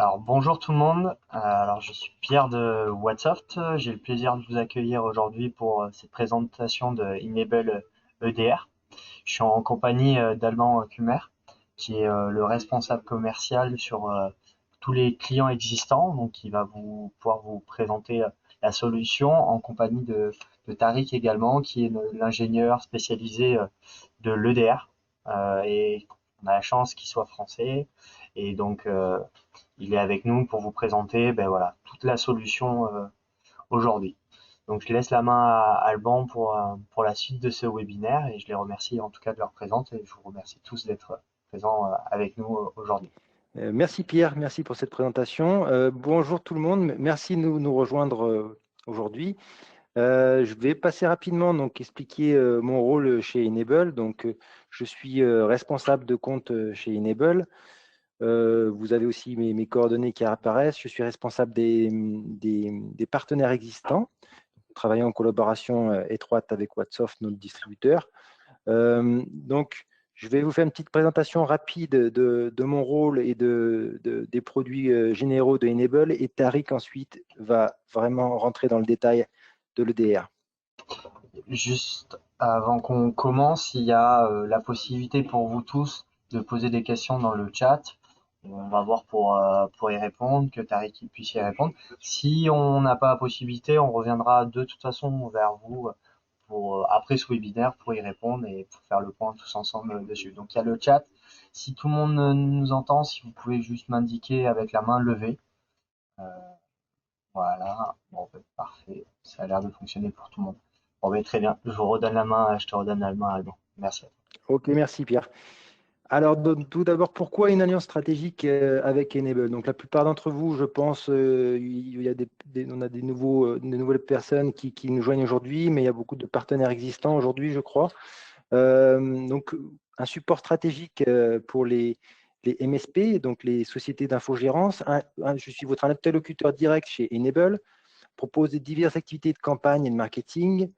Alors bonjour tout le monde. Alors je suis Pierre de Whatsoft. J'ai le plaisir de vous accueillir aujourd'hui pour cette présentation de Enable EDR. Je suis en compagnie d'Alban Kumer, qui est le responsable commercial sur tous les clients existants. Donc il va pouvoir vous présenter la solution en compagnie de Tariq également, qui est l'ingénieur spécialisé de l'EDR. Et on a la chance qu'il soit français. Et donc il est avec nous pour vous présenter ben voilà, toute la solution aujourd'hui. Donc je laisse la main à Alban pour la suite de ce webinaire et je les remercie en tout cas de leur présence et je vous remercie tous d'être présents avec nous aujourd'hui. Merci Pierre, merci pour cette présentation. Bonjour tout le monde, merci de nous rejoindre aujourd'hui. Je vais passer rapidement, donc expliquer mon rôle chez Enable. Donc, je suis responsable de compte chez Enable. Vous avez aussi mes coordonnées qui apparaissent. Je suis responsable des partenaires existants. Nous travaillons en collaboration étroite avec Whatsoft, notre distributeur. Donc, je vais vous faire une petite présentation rapide de mon rôle et des produits généraux de Enable. Et Tariq, ensuite, va vraiment rentrer dans le détail de l'EDR. Juste avant qu'on commence, il y a la possibilité pour vous tous de poser des questions dans le chat. On va voir pour y répondre, que Tariq puisse y répondre. Si on n'a pas la possibilité, on reviendra de toute façon vers vous après ce webinaire pour y répondre et pour faire le point tous ensemble dessus. Donc il y a le chat. Si tout le monde nous entend, si vous pouvez juste m'indiquer avec la main levée. Euh, voilà. Bon, ben, parfait. Ça a l'air de fonctionner pour tout le monde. Bon, ben, très bien. Je vous redonne la main. Je te redonne la main, Alban. Merci. OK, merci Pierre. Alors, tout d'abord, pourquoi une alliance stratégique avec Enable? Donc, la plupart d'entre vous, je pense, il y a on a des nouvelles personnes qui nous joignent aujourd'hui, mais il y a beaucoup de partenaires existants aujourd'hui, je crois. Donc, un support stratégique pour les MSP, donc les sociétés d'infogérance. Je suis votre interlocuteur direct chez Enable, propose diverses activités de campagne et de marketing,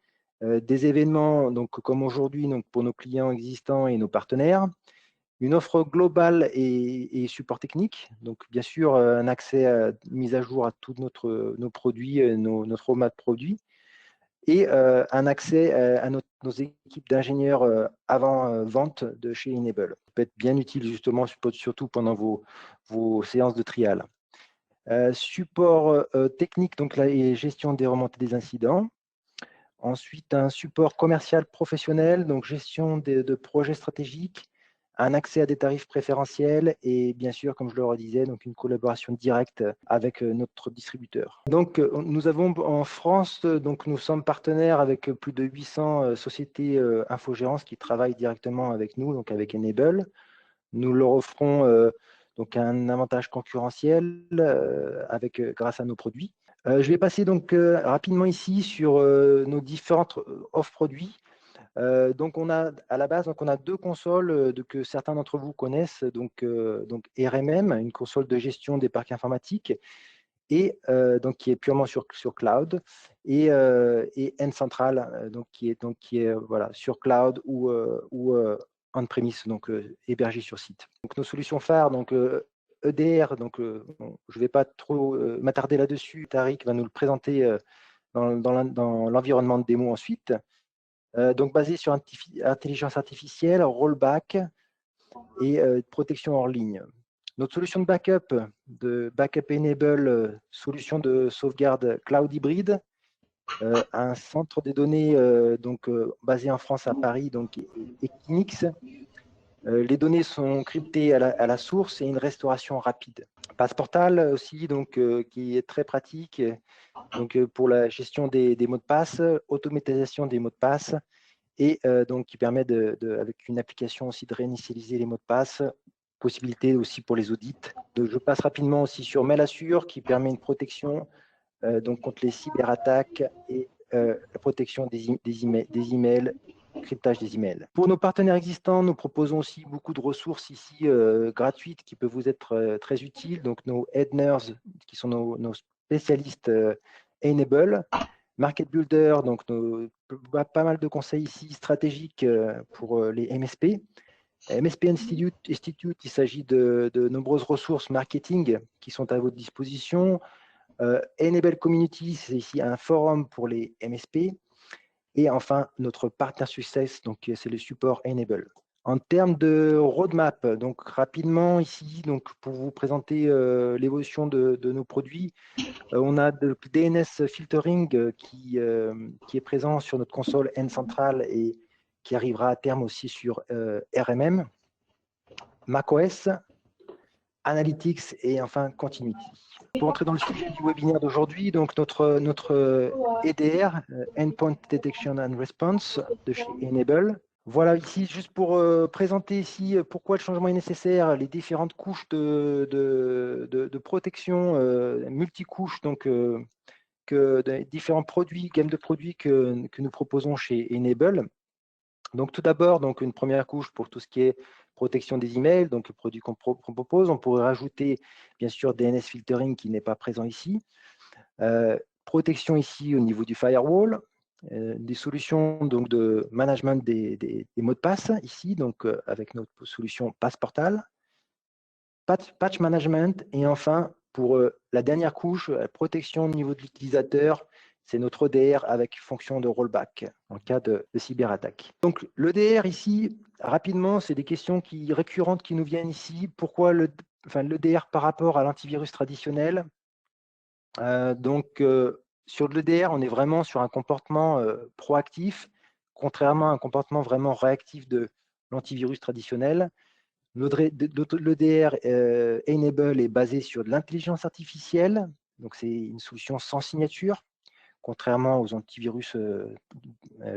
des événements donc, comme aujourd'hui donc, pour nos clients existants et nos partenaires, une offre globale et support technique, donc bien sûr un accès mise à jour à tous nos produits, notre roadmap de produits, et un accès à nos équipes d'ingénieurs avant-vente de chez Enable. Ça peut être bien utile justement, surtout pendant vos séances de trial. Support technique, donc la gestion des remontées des incidents. Ensuite, un support commercial professionnel, donc gestion de projets stratégiques, un accès à des tarifs préférentiels et bien sûr, comme je le redisais, donc une collaboration directe avec notre distributeur. Donc, nous avons en France, donc nous sommes partenaires avec plus de 800 sociétés infogérances qui travaillent directement avec nous, donc avec Enable. Nous leur offrons donc un avantage concurrentiel grâce à nos produits. Je vais passer donc rapidement ici sur nos différentes offres produits. Donc on a à la base on a deux consoles que certains d'entre vous connaissent, donc RMM, une console de gestion des parcs informatiques, et donc qui est purement sur cloud, et N-Central, qui est voilà, sur cloud ou on-premise, donc hébergé sur site. Donc nos solutions phares, donc EDR, donc bon, je ne vais pas trop m'attarder là-dessus. Tariq va nous le présenter dans l'environnement de démo ensuite. Donc basé sur intelligence artificielle, rollback et protection hors ligne. Notre solution de backup enable, solution de sauvegarde cloud hybride, un centre de données basé en France à Paris, donc Equinix. Les données sont cryptées à la source et une restauration rapide. Passeportal aussi, donc qui est très pratique, donc pour la gestion des mots de passe, automatisation des mots de passe, et donc qui permet avec une application aussi de réinitialiser les mots de passe, possibilité aussi pour les audits. Donc, je passe rapidement aussi sur MailAssure qui permet une protection donc contre les cyberattaques et la protection des emails, cryptage des emails. Pour nos partenaires existants, nous proposons aussi beaucoup de ressources ici gratuites qui peuvent vous être très utiles. Donc nos Headners qui sont nos spécialistes Enable, Market Builder, donc pas mal de conseils ici stratégiques pour les MSP. MSP Institute, il s'agit de nombreuses ressources marketing qui sont à votre disposition. Enable Community, c'est ici un forum pour les MSP. Et enfin, notre partner success, donc c'est le support Enable. En termes de roadmap, donc rapidement ici, donc pour vous présenter l'évolution de nos produits, on a le DNS filtering qui est présent sur notre console N-Central et qui arrivera à terme aussi sur RMM, macOS, Analytics et enfin Continuity. Pour entrer dans le sujet du webinaire d'aujourd'hui, donc notre EDR, Endpoint Detection and Response de chez Enable. Voilà, ici, juste pour présenter ici pourquoi le changement est nécessaire, les différentes couches de protection multicouches, donc différents produits, gamme de produits que nous proposons chez Enable. Donc tout d'abord, donc une première couche pour tout ce qui est protection des emails, donc le produit qu'on propose. On pourrait rajouter bien sûr DNS filtering qui n'est pas présent ici. Protection ici au niveau du firewall, des solutions donc de management des mots de passe ici, donc avec notre solution Passportal, patch management et enfin pour la dernière couche, protection au niveau de l'utilisateur, c'est notre ODR avec fonction de rollback en cas de cyberattaque. Donc l'EDR ici, rapidement, c'est des questions récurrentes qui nous viennent ici. Pourquoi l'EDR par rapport à l'antivirus traditionnel? Sur l'EDR, on est vraiment sur un comportement proactif, contrairement à un comportement vraiment réactif de l'antivirus traditionnel. L'EDR Enable est basé sur de l'intelligence artificielle, donc c'est une solution sans signature, contrairement aux antivirus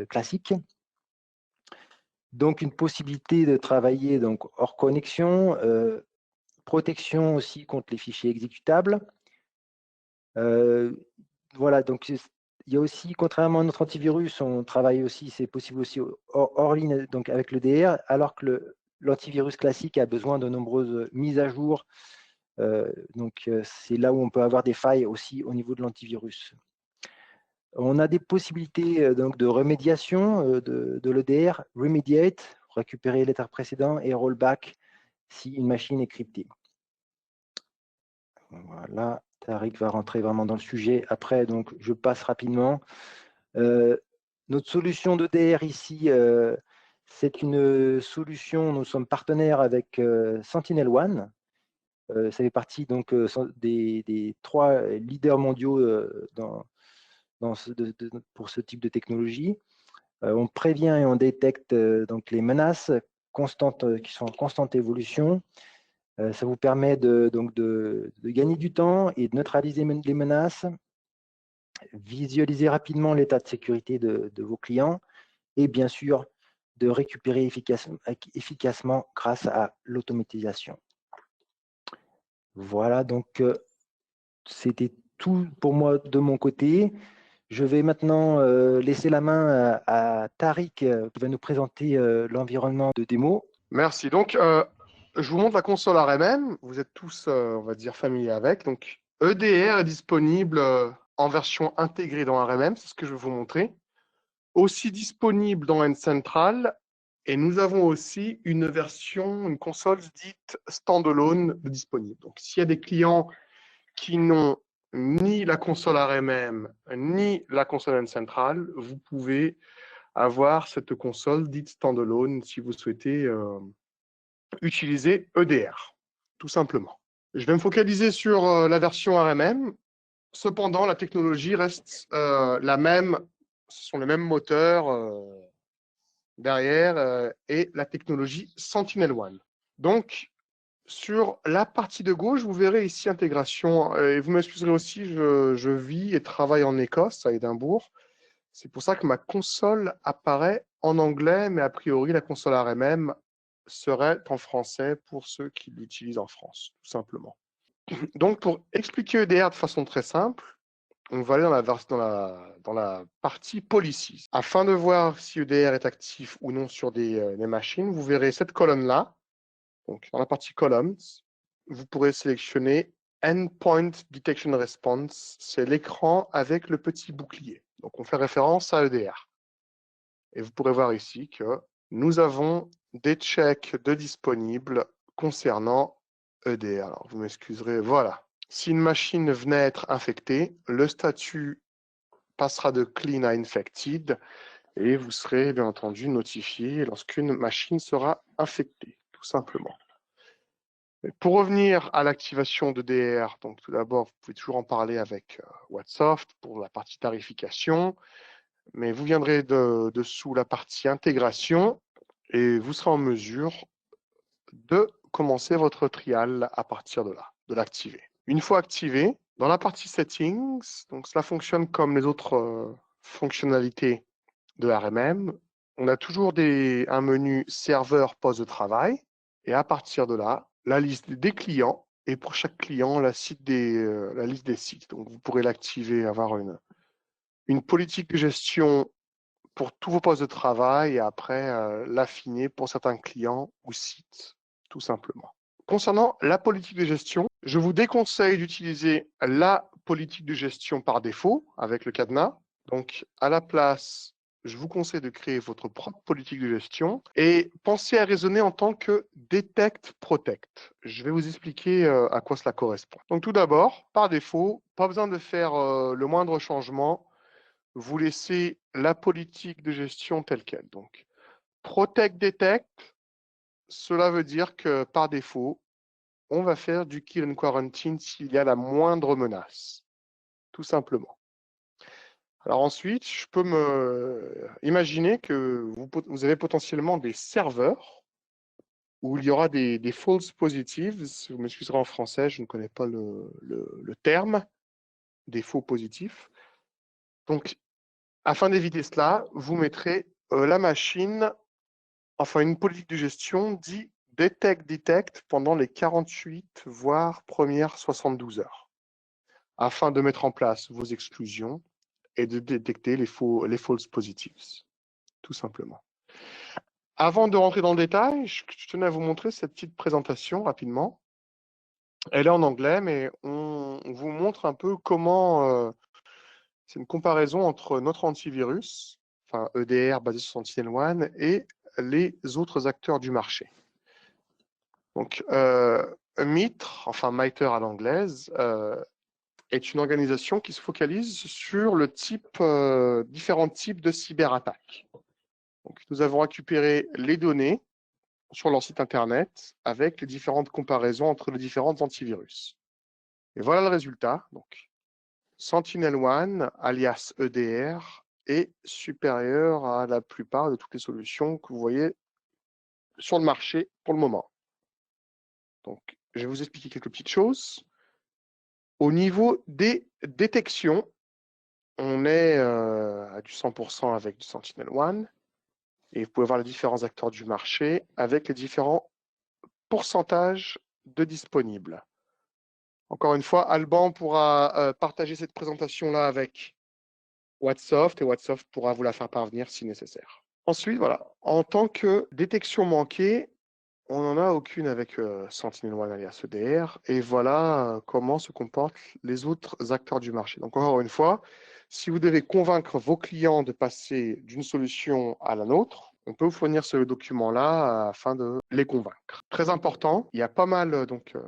classiques. Donc une possibilité de travailler donc, hors connexion, protection aussi contre les fichiers exécutables. Voilà, donc il y a aussi, contrairement à notre antivirus, on travaille aussi, c'est possible aussi hors ligne, donc avec l'EDR, alors que l'antivirus classique a besoin de nombreuses mises à jour. C'est là où on peut avoir des failles aussi au niveau de l'antivirus. On a des possibilités donc, de remédiation de l'EDR, remediate, récupérer l'état précédent, et rollback si une machine est cryptée. Voilà, Tariq va rentrer vraiment dans le sujet. Après, donc, je passe rapidement. Notre solution d'EDR ici, c'est une solution, nous sommes partenaires avec SentinelOne. Ça fait partie donc, des 3 leaders mondiaux pour ce type de technologie. On prévient et on détecte donc, les menaces constantes qui sont en constante évolution. Ça vous permet de gagner du temps et de neutraliser les menaces, visualiser rapidement l'état de sécurité de vos clients et bien sûr de récupérer efficacement grâce à l'automatisation. Voilà, donc c'était tout pour moi de mon côté. Je vais maintenant laisser la main à Tariq qui va nous présenter l'environnement de démo. Merci. Donc, je vous montre la console RMM. Vous êtes tous, on va dire, familiers avec. Donc, EDR est disponible en version intégrée dans RMM, c'est ce que je vais vous montrer. Aussi disponible dans N-Central. Et nous avons aussi une version, une console dite standalone disponible. Donc, s'il y a des clients qui n'ont ni la console RMM, ni la console N-Central, vous pouvez avoir cette console dite standalone si vous souhaitez utiliser EDR, tout simplement. Je vais me focaliser sur la version RMM. Cependant, la technologie reste la même. Ce sont les mêmes moteurs derrière et la technologie SentinelOne. Donc, sur la partie de gauche, vous verrez ici intégration. Et vous m'excuserez aussi, je vis et travaille en Écosse, à Édimbourg. C'est pour ça que ma console apparaît en anglais, mais a priori, la console RMM serait en français pour ceux qui l'utilisent en France, tout simplement. Donc, pour expliquer EDR de façon très simple, on va aller dans la partie Policies. Afin de voir si EDR est actif ou non sur des machines, vous verrez cette colonne-là. Donc, dans la partie Columns, vous pourrez sélectionner Endpoint Detection Response. C'est l'écran avec le petit bouclier. Donc, on fait référence à EDR. Et vous pourrez voir ici que nous avons des checks de disponibles concernant EDR. Alors, vous m'excuserez, voilà. Si une machine venait à être infectée, le statut passera de clean à infected et vous serez bien entendu notifié lorsqu'une machine sera infectée, tout simplement. Mais pour revenir à l'activation d'EDR, donc tout d'abord, vous pouvez toujours en parler avec Whatsoft pour la partie tarification, mais vous viendrez dessous la partie intégration et vous serez en mesure de commencer votre trial à partir de là, de l'activer. Une fois activé, dans la partie settings, donc cela fonctionne comme les autres fonctionnalités de RMM. On a toujours un menu serveur poste de travail et à partir de là, la liste des clients et pour chaque client, la liste des sites. Donc vous pourrez l'activer, avoir une politique de gestion pour tous vos postes de travail et après l'affiner pour certains clients ou sites, tout simplement. Concernant la politique de gestion, je vous déconseille d'utiliser la politique de gestion par défaut avec le cadenas. Donc, à la place, je vous conseille de créer votre propre politique de gestion et pensez à raisonner en tant que detect protect. Je vais vous expliquer à quoi cela correspond. Donc, tout d'abord, par défaut, pas besoin de faire le moindre changement. Vous laissez la politique de gestion telle quelle. Donc, protect detect, cela veut dire que par défaut, on va faire du kill and quarantine s'il y a la moindre menace, tout simplement. Alors ensuite, je peux me imaginer que vous avez potentiellement des serveurs où il y aura des false positives. Vous m'excuserez en français, je ne connais pas le terme, des faux positifs. Donc, afin d'éviter cela, vous mettrez la machine, enfin une politique de gestion dit detect pendant les 48 voire premières 72 heures, afin de mettre en place vos exclusions et de détecter les false positives, tout simplement. Avant de rentrer dans le détail, je tenais à vous montrer cette petite présentation rapidement. Elle est en anglais, mais on vous montre un peu comment c'est une comparaison entre notre antivirus, enfin EDR basé sur SentinelOne, et les autres acteurs du marché. Donc, MITRE, enfin MITRE à l'anglaise, est une organisation qui se focalise sur le différents types de cyberattaques. Donc, nous avons récupéré les données sur leur site internet avec les différentes comparaisons entre les différentes antivirus. Et voilà le résultat. Donc, SentinelOne, alias EDR, est supérieur à la plupart de toutes les solutions que vous voyez sur le marché pour le moment. Donc, je vais vous expliquer quelques petites choses. Au niveau des détections, on est à du 100% avec du SentinelOne. Et vous pouvez voir les différents acteurs du marché avec les différents pourcentages de disponibles. Encore une fois, Alban pourra partager cette présentation-là avec Whatsoft et Whatsoft pourra vous la faire parvenir si nécessaire. Ensuite, voilà, en tant que détection manquée, on n'en a aucune avec SentinelOne alias EDR et voilà comment se comportent les autres acteurs du marché. Donc encore une fois, si vous devez convaincre vos clients de passer d'une solution à la nôtre, on peut vous fournir ce document-là afin de les convaincre. Très important, il y a pas mal,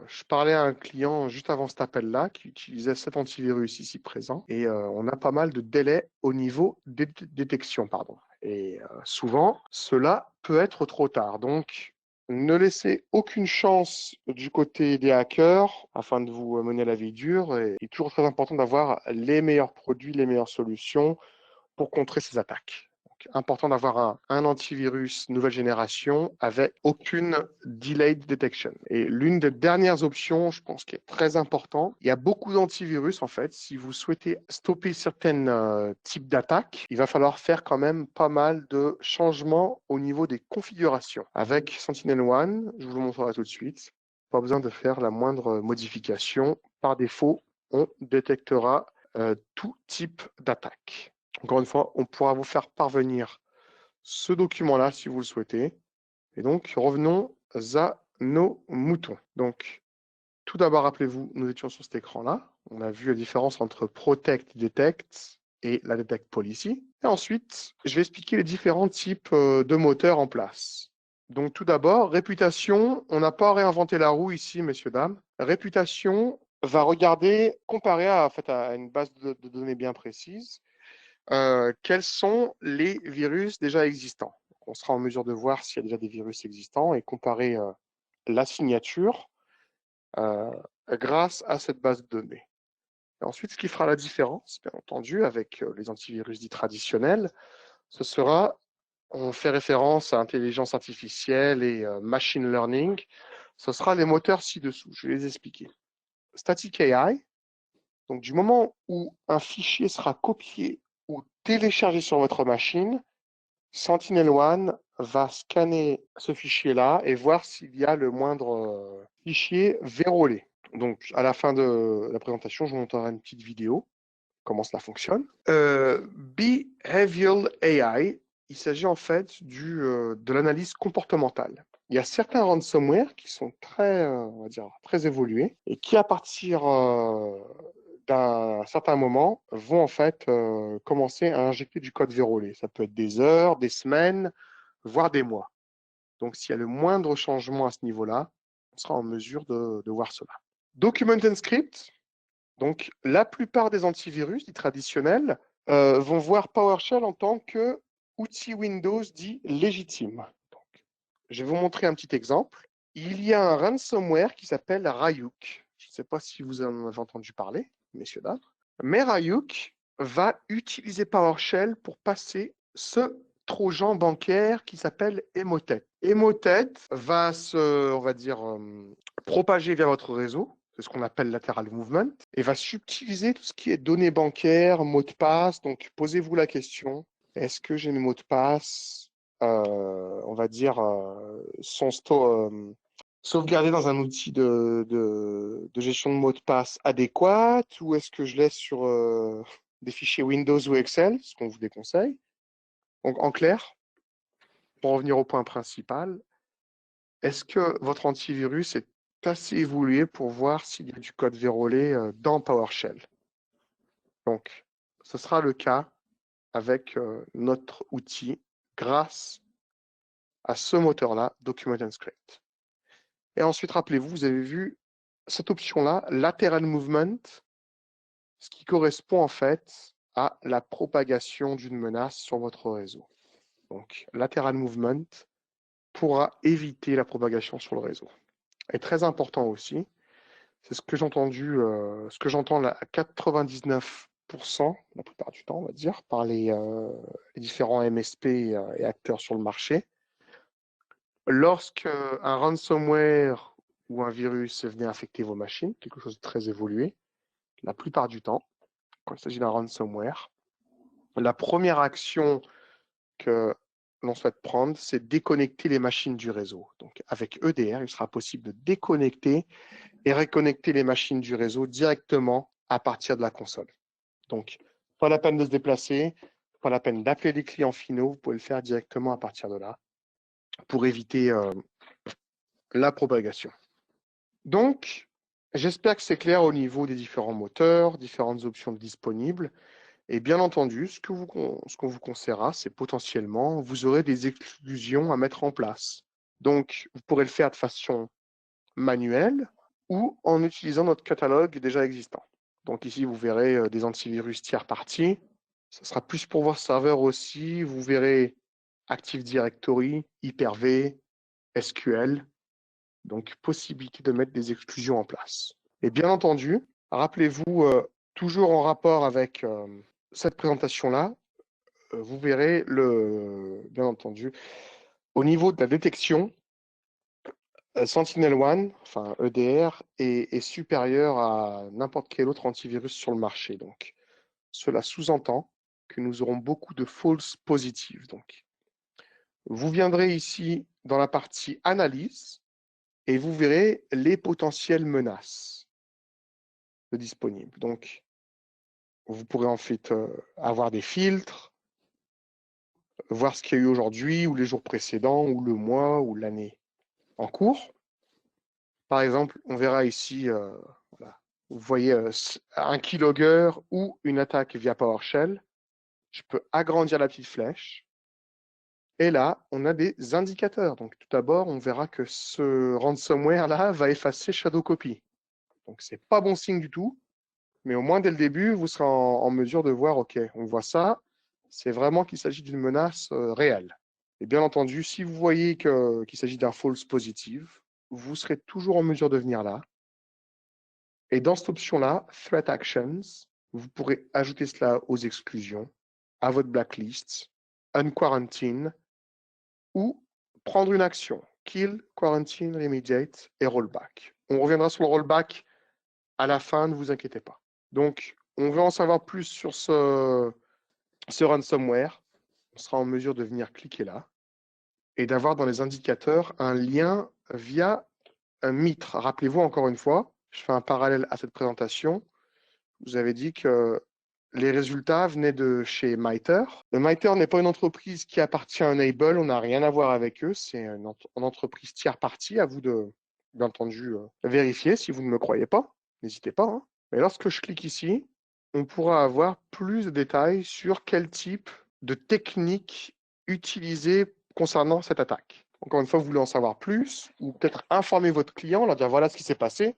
je parlais à un client juste avant cet appel-là qui utilisait cet antivirus ici présent et on a pas mal de délais au niveau des détection, pardon. Et souvent, cela peut être trop tard. Donc, ne laissez aucune chance du côté des hackers afin de vous mener à la vie dure. Et il est toujours très important d'avoir les meilleurs produits, les meilleures solutions pour contrer ces attaques. Donc, important d'avoir un antivirus nouvelle génération avec aucune delayed detection. Et l'une des dernières options, je pense, qui est très important, il y a beaucoup d'antivirus en fait. Si vous souhaitez stopper certains types d'attaques, il va falloir faire quand même pas mal de changements au niveau des configurations. Avec SentinelOne, je vous le montrerai tout de suite, pas besoin de faire la moindre modification. Par défaut, on détectera tout type d'attaque. Encore une fois, on pourra vous faire parvenir ce document-là si vous le souhaitez. Et donc, revenons à nos moutons. Donc, tout d'abord, rappelez-vous, nous étions sur cet écran-là. On a vu la différence entre Protect, Detect et la Detect Policy. Et ensuite, je vais expliquer les différents types de moteurs en place. Donc tout d'abord, réputation, on n'a pas réinventé la roue ici, messieurs, dames. Réputation va regarder, comparer à une base de données bien précise, quels sont les virus déjà existants. Donc, on sera en mesure de voir s'il y a déjà des virus existants et comparer la signature grâce à cette base de données. Et ensuite, ce qui fera la différence, bien entendu, avec les antivirus dits traditionnels, ce sera, on fait référence à intelligence artificielle et machine learning, ce sera les moteurs ci-dessous. Je vais les expliquer. Static AI, donc du moment où un fichier sera copié ou téléchargé sur votre machine, Sentinel-One va scanner ce fichier-là et voir s'il y a le moindre fichier vérolé. Donc, à la fin de la présentation, je vous montrerai une petite vidéo, comment cela fonctionne. Behavioral AI, il s'agit en fait de l'analyse comportementale. Il y a certains ransomware qui sont très, on va dire, très évolués et qui, à partir d'un certain moment, vont en fait commencer à injecter du code vérolé. Ça peut être des heures, des semaines, voire des mois. Donc, s'il y a le moindre changement à ce niveau-là, on sera en mesure de voir cela. Document and Script, donc la plupart des antivirus dits traditionnels vont voir PowerShell en tant qu'outil Windows dit légitime. Donc, je vais vous montrer un petit exemple. Il y a un ransomware qui s'appelle Ryuk. Je ne sais pas si vous en avez entendu parler, messieurs, dames. Mais Ryuk va utiliser PowerShell pour passer ce trojan bancaire qui s'appelle Emotet. Emotet va on va dire, propager vers votre réseau. C'est ce qu'on appelle lateral movement, et va subtiliser tout ce qui est données bancaires, mots de passe. Donc, posez-vous la question, est-ce que j'ai mes mots de passe, on va dire, sont sauvegardés dans un outil de gestion de mots de passe adéquat, ou est-ce que je laisse sur des fichiers Windows ou Excel, ce qu'on vous déconseille. Donc, en clair, pour revenir au point principal, est-ce que votre antivirus est assez évolué pour voir s'il y a du code vérolé dans PowerShell? Donc, ce sera le cas avec notre outil grâce à ce moteur-là, Document and Script. Et ensuite, rappelez-vous, vous avez vu cette option-là, Lateral Movement, ce qui correspond en fait à la propagation d'une menace sur votre réseau. Donc, Lateral Movement pourra éviter la propagation sur le réseau. Et très important aussi, c'est ce que j'ai entendu, ce que j'entends à 99%, la plupart du temps, on va dire, par les différents MSP et acteurs sur le marché. Lorsque un ransomware ou un virus venait affecter vos machines, quelque chose de très évolué, la plupart du temps, quand il s'agit d'un ransomware, la première action que l'on souhaite prendre, c'est déconnecter les machines du réseau. Donc, avec EDR, il sera possible de déconnecter et reconnecter les machines du réseau directement à partir de la console. Donc, pas la peine de se déplacer, pas la peine d'appeler des clients finaux, vous pouvez le faire directement à partir de là pour éviter la propagation. Donc, j'espère que c'est clair au niveau des différents moteurs, différentes options disponibles. Et bien entendu, ce qu'on vous conseillera, c'est potentiellement, vous aurez des exclusions à mettre en place. Donc, vous pourrez le faire de façon manuelle ou en utilisant notre catalogue déjà existant. Donc ici, vous verrez des antivirus tiers parties. Ce sera plus pour vos serveurs aussi. Vous verrez Active Directory, Hyper-V, SQL. Donc, possibilité de mettre des exclusions en place. Et bien entendu, rappelez-vous, toujours en rapport avec cette présentation-là, vous verrez, bien entendu, au niveau de la détection, Sentinel-One, enfin EDR, est supérieur à n'importe quel autre antivirus sur le marché. Donc, cela sous-entend que nous aurons beaucoup de false positives. Donc, vous viendrez ici dans la partie analyse et vous verrez les potentielles menaces disponibles. Donc, vous pourrez en fait avoir des filtres, voir ce qu'il y a eu aujourd'hui ou les jours précédents ou le mois ou l'année en cours. Par exemple, on verra ici, voilà, vous voyez un keylogger ou une attaque via PowerShell. Je peux agrandir la petite flèche Et là, on a des indicateurs. Donc, tout d'abord, on verra que ce ransomware-là va effacer Shadow Copy. Donc, ce n'est pas bon signe du tout. Mais au moins, dès le début, vous serez en mesure de voir, OK, on voit ça. C'est vraiment qu'il s'agit d'une menace réelle. Et bien entendu, si vous voyez qu'il s'agit d'un false positive, vous serez toujours en mesure de venir là. Et dans cette option-là, Threat Actions, vous pourrez ajouter cela aux exclusions, à votre blacklist, Unquarantine, ou prendre une action, Kill, Quarantine, Remediate et Rollback. On reviendra sur le rollback à la fin, ne vous inquiétez pas. Donc, on veut en savoir plus sur ce ransomware. On sera en mesure de venir cliquer là et d'avoir dans les indicateurs un lien via un MITRE. Rappelez-vous encore une fois, je fais un parallèle à cette présentation. Vous avez dit que les résultats venaient de chez MITRE. Le MITRE n'est pas une entreprise qui appartient à Enable, on n'a rien à voir avec eux, c'est une entreprise tiers partie, à vous de, bien entendu, vérifier si vous ne me croyez pas, n'hésitez pas. Hein. Mais lorsque je clique ici, on pourra avoir plus de détails sur quel type de technique utiliser concernant cette attaque. Encore une fois, vous voulez en savoir plus, ou peut-être informer votre client, leur dire voilà ce qui s'est passé,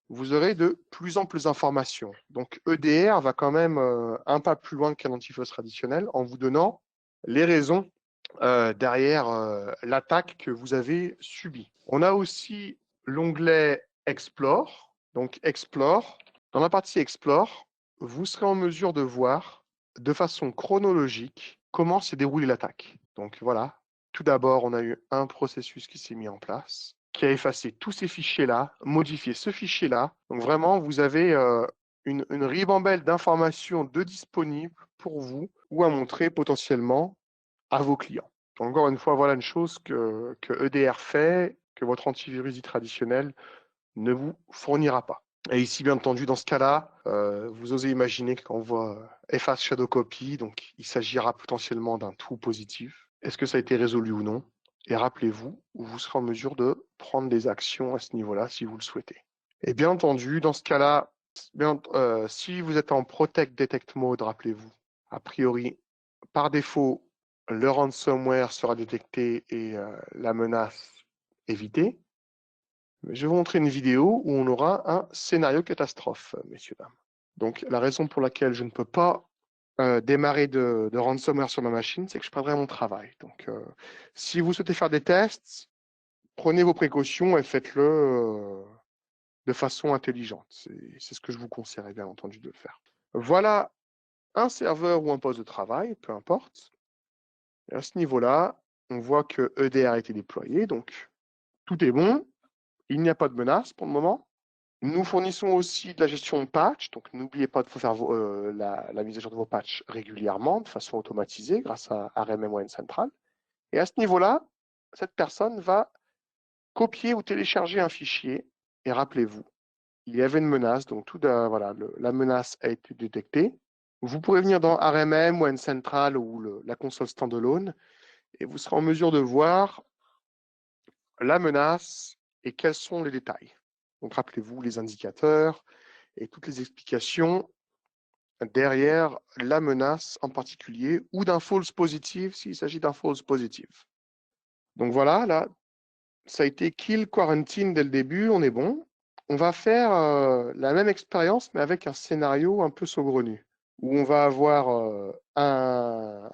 vous aurez de plus en plus d'informations. Donc EDR va quand même un pas plus loin qu'un antivirus traditionnel en vous donnant les raisons derrière l'attaque que vous avez subie. On a aussi l'onglet Explore. Donc Explore, dans la partie Explore, vous serez en mesure de voir de façon chronologique comment s'est déroulée l'attaque. Donc voilà, tout d'abord, on a eu un processus qui s'est mis en place, qui a effacé tous ces fichiers-là, modifié ce fichier-là. Donc vraiment, vous avez une ribambelle d'informations de disponibles pour vous ou à montrer potentiellement à vos clients. Encore une fois, voilà une chose que EDR fait, que votre antivirus dit traditionnel ne vous fournira pas. Et ici, bien entendu, dans ce cas-là, vous osez imaginer que quand on voit efface shadow copy, donc il s'agira potentiellement d'un trou positif. Est-ce que ça a été résolu ou non? Et rappelez-vous, vous serez en mesure de prendre des actions à ce niveau-là si vous le souhaitez. Et bien entendu, dans ce cas-là, si vous êtes en Protect Detect Mode, rappelez-vous, a priori, par défaut, le ransomware sera détecté et la menace évitée. Je vais vous montrer une vidéo où on aura un scénario catastrophe, messieurs, dames. Donc, la raison pour laquelle je ne peux pas démarrer de ransomware sur ma machine, c'est que je perdrai mon travail. Donc, si vous souhaitez faire des tests, prenez vos précautions et faites-le de façon intelligente. C'est ce que je vous conseillerais, bien entendu, de le faire. Voilà un serveur ou un poste de travail, peu importe. Et à ce niveau-là, on voit que EDR a été déployé, donc tout est bon. Il n'y a pas de menace pour le moment. Nous fournissons aussi de la gestion de patch, donc n'oubliez pas de faire la mise à jour de vos patchs régulièrement, de façon automatisée, grâce à RMM Central. Et à ce niveau-là, cette personne va copier ou télécharger un fichier. Et rappelez-vous, il y avait une menace, donc la menace a été détectée. Vous pourrez venir dans RMM ou Central ou la console standalone, et vous serez en mesure de voir la menace et quels sont les détails. Donc rappelez-vous les indicateurs et toutes les explications derrière la menace en particulier ou d'un false positive s'il s'agit d'un false positive. Donc voilà, là, ça a été kill quarantine dès le début, on est bon. On va faire la même expérience mais avec un scénario un peu saugrenu où on va avoir un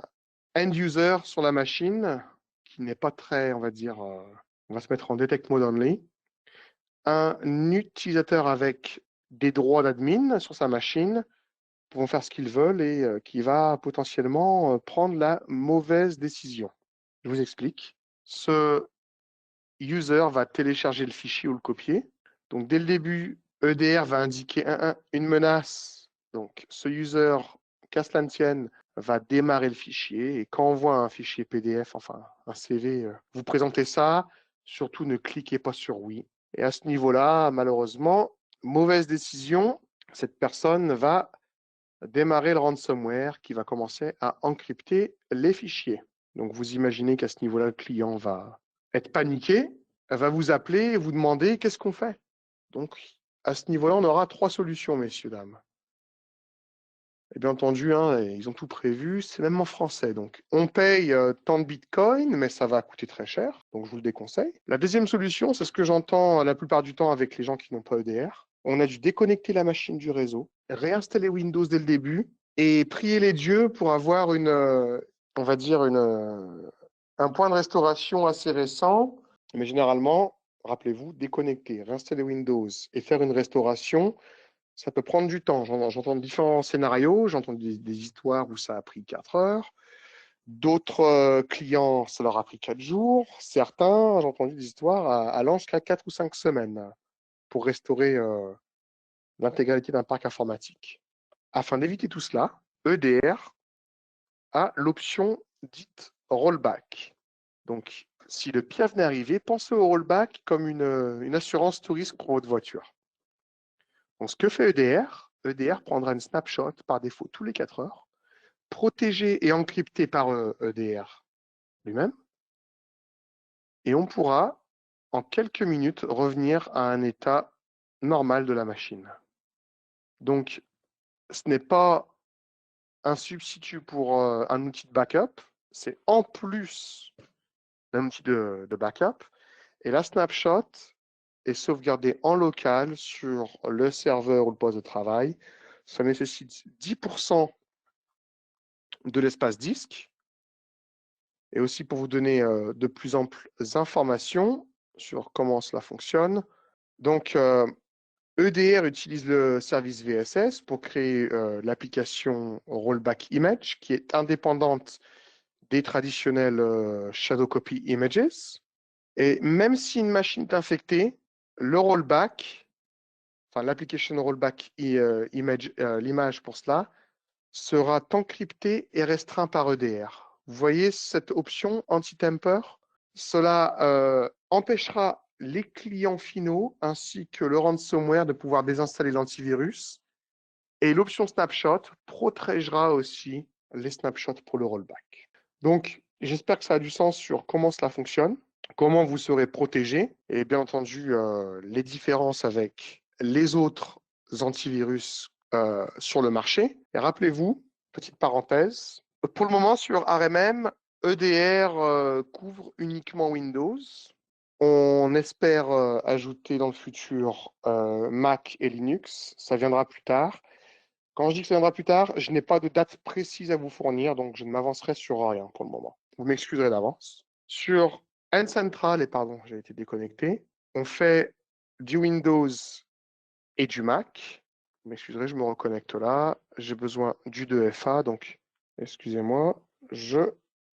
end user sur la machine qui n'est pas très, on va dire, on va se mettre en detect mode only. Un utilisateur avec des droits d'admin sur sa machine vont faire ce qu'ils veulent et qui va potentiellement prendre la mauvaise décision. Je vous explique. Ce user va télécharger le fichier ou le copier. Donc, dès le début, EDR va indiquer une menace. Donc, ce user, qu'à cela ne tienne, va démarrer le fichier. Et quand on voit un fichier PDF, enfin un CV, vous présentez ça. Surtout, ne cliquez pas sur oui. Et à ce niveau-là, malheureusement, mauvaise décision, cette personne va démarrer le ransomware qui va commencer à encrypter les fichiers. Donc, vous imaginez qu'à ce niveau-là, le client va être paniqué, va vous appeler et vous demander qu'est-ce qu'on fait. Donc, à ce niveau-là, on aura trois solutions, messieurs, dames. Et bien entendu, hein, ils ont tout prévu, c'est même en français. Donc, on paye tant de Bitcoin, mais ça va coûter très cher, donc je vous le déconseille. La deuxième solution, c'est ce que j'entends la plupart du temps avec les gens qui n'ont pas EDR. On a dû déconnecter la machine du réseau, réinstaller Windows dès le début et prier les dieux pour avoir on va dire, un point de restauration assez récent. Mais généralement, rappelez-vous, déconnecter, réinstaller Windows et faire une restauration, ça peut prendre du temps. J'entends différents scénarios. J'entends des histoires où ça a pris 4 heures. D'autres clients, ça leur a pris 4 jours. Certains, j'ai entendu des histoires allant jusqu'à 4 ou 5 semaines pour restaurer l'intégralité d'un parc informatique. Afin d'éviter tout cela, EDR a l'option dite rollback. Donc, si le pire venait arriver, pensez au rollback comme une assurance tout risque pour votre voiture. Donc, ce que fait EDR, EDR prendra une snapshot par défaut tous les 4 heures, protégée et encryptée par EDR lui-même, et on pourra, en quelques minutes, revenir à un état normal de la machine. Donc, ce n'est pas un substitut pour un outil de backup, c'est en plus d'un outil de backup, et la snapshot est sauvegardée en local sur le serveur ou le poste de travail. Ça nécessite 10% de l'espace disque. Et aussi pour vous donner de plus amples informations sur comment cela fonctionne. Donc, EDR utilise le service VSS pour créer l'application Rollback Image, qui est indépendante des traditionnels Shadow Copy Images. Et même si une machine est infectée, le rollback, enfin l'application Rollback Image, l'image pour cela, sera encrypté et restreint par EDR. Vous voyez cette option anti-temper? Cela empêchera les clients finaux ainsi que le ransomware de pouvoir désinstaller l'antivirus. Et l'option snapshot protégera aussi les snapshots pour le rollback. Donc, j'espère que ça a du sens sur comment cela fonctionne, comment vous serez protégé et bien entendu les différences avec les autres antivirus sur le marché. Et rappelez-vous, petite parenthèse, pour le moment sur RMM, EDR couvre uniquement Windows. On espère ajouter dans le futur Mac et Linux. Ça viendra plus tard. Quand je dis que ça viendra plus tard, je n'ai pas de date précise à vous fournir, donc je ne m'avancerai sur rien pour le moment. Vous m'excuserez d'avance. Sur N-Central, et pardon, j'ai été déconnecté, on fait du Windows et du Mac. Vous m'excuserez, je me reconnecte là. J'ai besoin du 2FA, donc excusez-moi.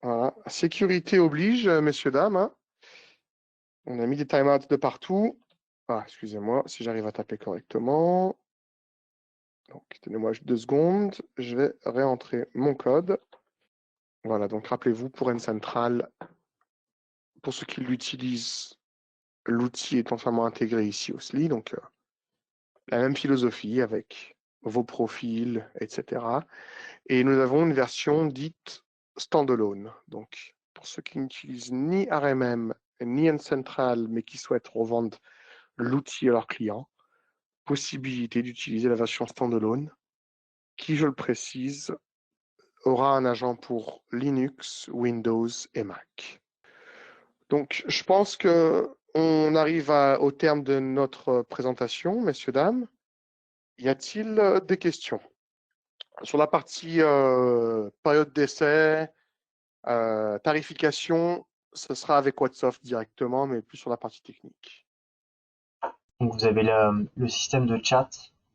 Voilà. Sécurité oblige, messieurs, dames. Hein. On a mis des timeouts de partout. Ah, excusez-moi, si j'arrive à taper correctement. Donc, tenez-moi 2 secondes. Je vais réentrer mon code. Voilà, donc rappelez-vous, pour N-Central, pour ceux qui l'utilisent, l'outil est entièrement intégré ici au SLI. Donc, la même philosophie avec vos profils, etc. Et nous avons une version dite standalone. Donc, pour ceux qui n'utilisent ni RMM ni N-Central, mais qui souhaitent revendre l'outil à leurs clients, possibilité d'utiliser la version standalone, qui, je le précise, aura un agent pour Linux, Windows et Mac. Donc, je pense qu'on arrive au terme de notre présentation, messieurs, dames. Y a-t-il des questions? Sur la partie période d'essai, tarification, ce sera avec WhatsApp directement, mais plus sur la partie technique. Donc vous avez le système de chat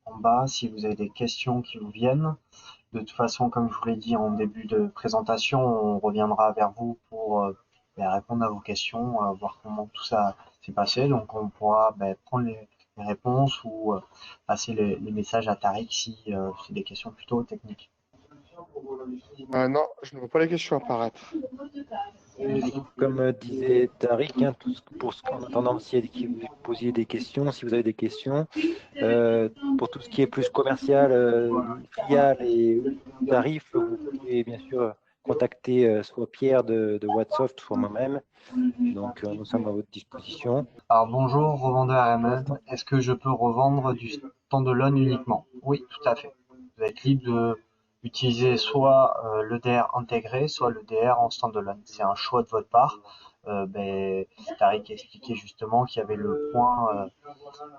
en bas si vous avez des questions qui vous viennent. De toute façon, comme je vous l'ai dit en début de présentation, on reviendra vers vous pour répondre à vos questions, voir comment tout ça s'est passé. Donc on pourra prendre les réponses ou passer les messages à Tariq si c'est des questions plutôt techniques. Non, je ne vois pas les questions apparaître. Comme disait Tariq, hein, en attendant, si vous posiez des questions, si vous avez des questions, pour tout ce qui est plus commercial, filial et tarif, vous pouvez bien sûr contacter soit Pierre de WhatsApp, soit moi-même. Donc, nous sommes à votre disposition. Alors bonjour, revendeur RMM. Est-ce que je peux revendre du standalone uniquement? Oui, tout à fait. Vous êtes libre utiliser soit l'EDR intégré, soit l'EDR en standalone. C'est un choix de votre part. Tariq expliquait justement qu'il y avait le point,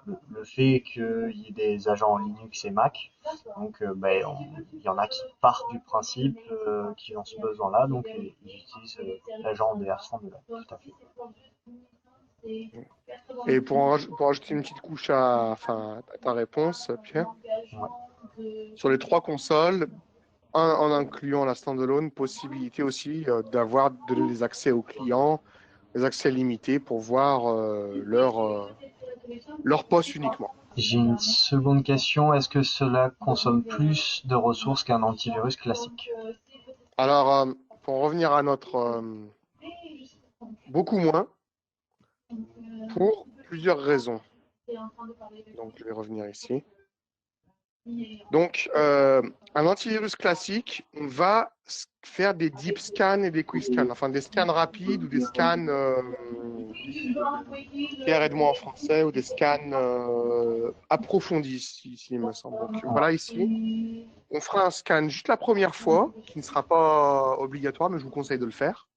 le fait qu'il y ait des agents Linux et Mac. Donc, il y en a qui partent du principe qu'ils ont ce besoin-là, donc ils utilisent l'agent EDR standalone. Tout à fait. Et pour ajouter une petite couche à ta réponse, Pierre, Ouais. sur les 3 consoles, en incluant la standalone, possibilité aussi d'avoir des accès aux clients, des accès limités pour voir leur poste uniquement. J'ai une seconde question. Est-ce que cela consomme plus de ressources qu'un antivirus classique? Alors, pour revenir à notre beaucoup moins, pour plusieurs raisons. Donc, je vais revenir ici. Donc, un antivirus classique, on va faire des deep scans et des quick scans, enfin des scans rapides ou des scans, Pierre, aide-moi en français, ou des scans approfondis, s'il me semble. Donc, voilà ici, on fera un scan juste la première fois, qui ne sera pas obligatoire, mais je vous conseille de le faire.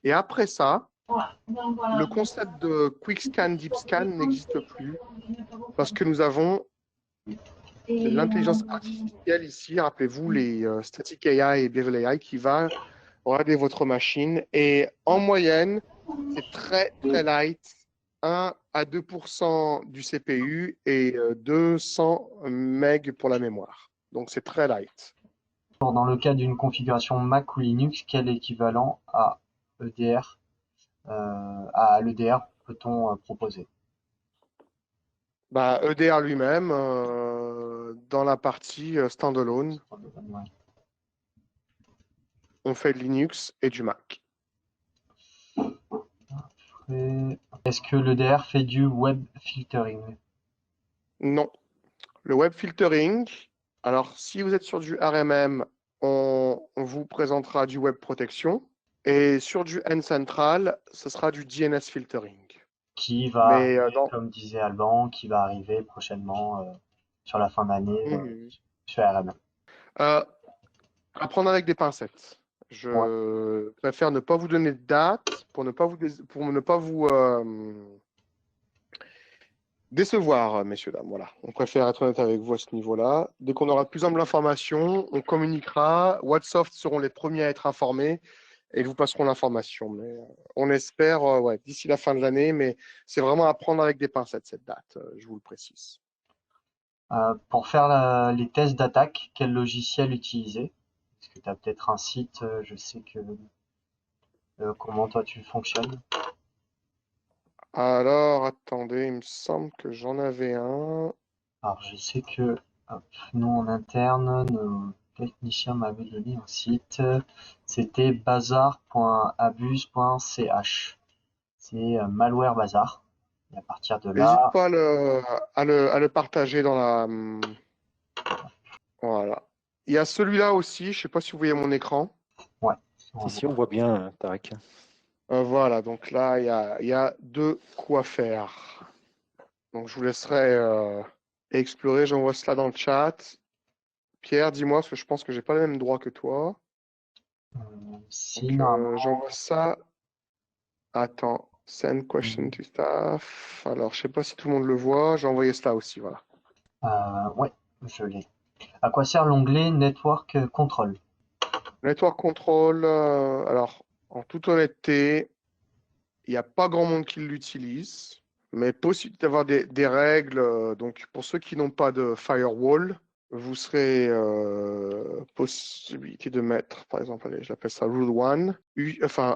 Et après ça, le concept de quick scan, deep scan n'existe plus parce que nous avons l'intelligence artificielle ici, rappelez-vous les Static AI et Bevel AI qui va regarder votre machine et en moyenne, c'est très très light, 1 à 2% du CPU et 200 MB pour la mémoire. Donc c'est très light. Dans le cas d'une configuration Mac ou Linux, quel équivalent à EDR, à l'EDR peut-on proposer? EDR lui-même, dans la partie standalone, Ouais. on fait de Linux et du Mac. Est-ce que l'EDR fait du web filtering? Non. Le web filtering, alors si vous êtes sur du RMM, on vous présentera du web protection. Et sur du N-Central, ce sera du DNS filtering. Qui va arriver, comme disait Alban, qui va arriver prochainement sur la fin d'année sur RMM. À prendre avec des pincettes. Je préfère ne pas vous donner de date pour ne pas vous décevoir, messieurs, dames. Voilà. On préfère être honnête avec vous à ce niveau-là. Dès qu'on aura plus ample d'informations, on communiquera. Whatsoft seront les premiers à être informés et ils vous passeront l'information. Mais on espère d'ici la fin de l'année, mais c'est vraiment à prendre avec des pincettes cette date, je vous le précise. Pour faire les tests d'attaque, quel logiciel utiliser? Est-ce que tu as peut-être un site? Je sais que comment toi tu fonctionnes? Alors, attendez, il me semble que j'en avais un. Alors, je sais que nous en interne, nos techniciens m'avaient donné un site. C'était bazar.abuse.ch. C'est Malware Bazar. Et à partir de N'hésite là, pas à le partager dans la. Voilà. Il y a celui-là aussi, je ne sais pas si vous voyez mon écran. ouais. Si, on voit bien, Tarek. Voilà, donc là, il y a de quoi faire. Donc, je vous laisserai explorer. J'envoie cela dans le chat. Pierre, dis-moi, parce que je pense que j'ai pas le même droit que toi. Si, Donc, j'envoie ça. Attends. Send question to staff. Alors, je sais pas si tout le monde le voit. J'ai envoyé cela aussi, voilà. ouais, je l'ai. À quoi sert l'onglet Network Control? Network Control, alors, en toute honnêteté, il n'y a pas grand monde qui l'utilise, mais possible d'avoir des règles. Donc, pour ceux qui n'ont pas de firewall, vous serez possibilité de mettre, par exemple, allez, je l'appelle ça Rule 1,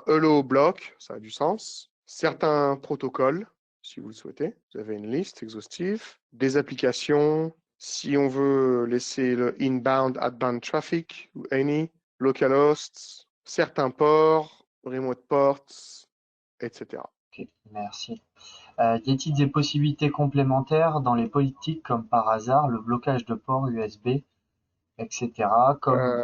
hello block, ça a du sens. Certains protocoles, si vous le souhaitez. Vous avez une liste exhaustive. Des applications, si on veut laisser le inbound, outbound traffic, ou any, localhost, certains ports, remote ports, etc. Ok, merci. Y a-t-il des possibilités complémentaires dans les politiques comme par hasard le blocage de ports USB, etc. comme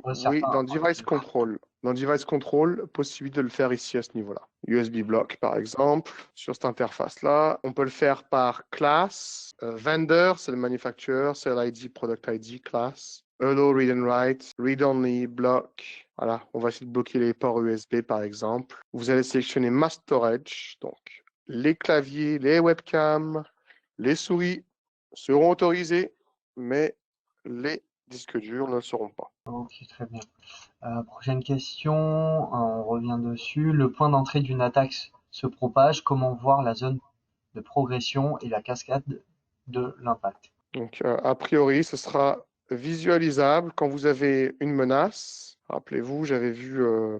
Oui, certains. dans Device Control. Dans Device Control, possibilité de le faire ici à ce niveau-là. USB block, par exemple, sur cette interface-là. On peut le faire par classe. Vendor, c'est le manufacturer, c'est l'ID, product ID, class. Allow read and write, read only, block. Voilà, on va essayer de bloquer les ports USB par exemple. Vous allez sélectionner Mass Storage, donc les claviers, les webcams, les souris seront autorisés, mais les disques durs ne le seront pas. Ok, très bien. Prochaine question, on revient dessus. Le point d'entrée d'une attaque se propage. Comment voir la zone de progression et la cascade de l'impact? Donc, a priori, ce sera visualisable quand vous avez une menace. Rappelez-vous, j'avais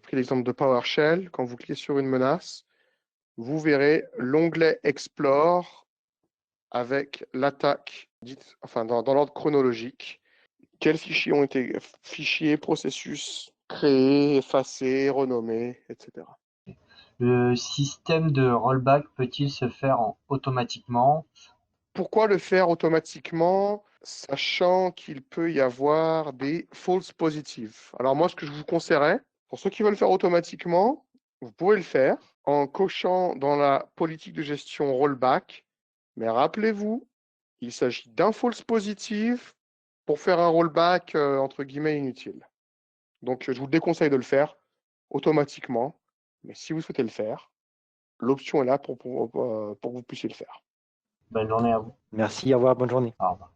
pris l'exemple de PowerShell. Quand vous cliquez sur une menace, vous verrez l'onglet Explore avec l'attaque, enfin dans l'ordre chronologique. Quels fichiers ont été fichiers, processus créés, effacés, renommés, etc. Le système de rollback peut-il se faire automatiquement? Pourquoi le faire automatiquement, sachant qu'il peut y avoir des false positives? Alors moi, ce que je vous conseillerais, pour ceux qui veulent le faire automatiquement, vous pouvez le faire en cochant dans la politique de gestion rollback. Mais rappelez-vous, il s'agit d'un false positive pour faire un rollback entre guillemets inutile. Donc je vous déconseille de le faire automatiquement. Mais si vous souhaitez le faire, l'option est là pour que vous puissiez le faire. Bonne journée à vous. Merci, au revoir, bonne journée. Au revoir.